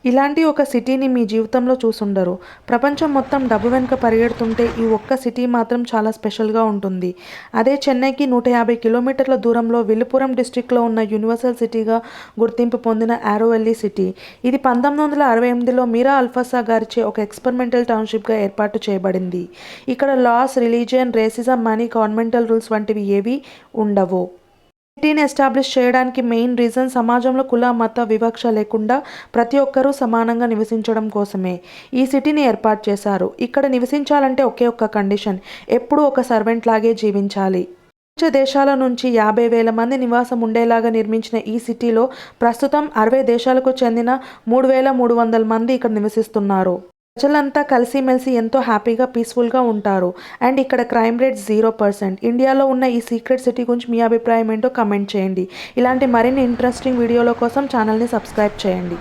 ఇలాంటి ఒక సిటీని మీ జీవితంలో చూసుండరు. ప్రపంచం మొత్తం డబ్బు వెనుక పరిగెడుతుంటే ఈ ఒక్క సిటీ మాత్రం చాలా స్పెషల్‌గా ఉంటుంది. అదే చెన్నైకి 150 కిలోమీటర్ల దూరంలో విలుపురం డిస్ట్రిక్ట్‌లో ఉన్న యూనివర్సల్ సిటీగా గుర్తింపు పొందిన ఆరోవిల్లీ సిటీ. ఇది 1968లో మీరా అల్ఫాసా గారిచే ఒక ఎక్స్‌పెరిమెంటల్ టౌన్‌షిప్‌గా ఏర్పాటు చేయబడింది. ఇక్కడ laws, religion, racism, money, governmental rules వంటివి ఏవీ ఉండవు. సిటీని ఎస్టాబ్లిష్ చేయడానికి మెయిన్ రీజన్ సమాజంలో కుల, మత వివక్ష లేకుండా ప్రతి ఒక్కరూ సమానంగా నివసించడం కోసమే ఈ సిటీని ఏర్పాటు చేశారు. ఇక్కడ నివసించాలంటే ఒకే ఒక్క కండిషన్, ఎప్పుడూ ఒక సర్వెంట్ లాగే జీవించాలి. ప్రపంచ దేశాల నుంచి 50,000 మంది నివాసం ఉండేలాగా నిర్మించిన ఈ సిటీలో ప్రస్తుతం 60 దేశాలకు చెందిన 3,300 మంది ఇక్కడ నివసిస్తున్నారు. ప్రజలంతా కలిసిమెలిసి ఎంతో హ్యాపీగా, పీస్‌ఫుల్‌గా ఉంటారు. అండ్ ఇక్కడ క్రైమ్ రేట్ 0%. ఇండియాలో ఉన్న ఈ సీక్రెట్ సిటీ గురించి మీ అభిప్రాయం ఏంటో కామెంట్ చేయండి. ఇలాంటి మరిన్ని ఇంట్రెస్టింగ్ వీడియోల కోసం ఛానల్‌ని సబ్స్క్రైబ్ చేయండి.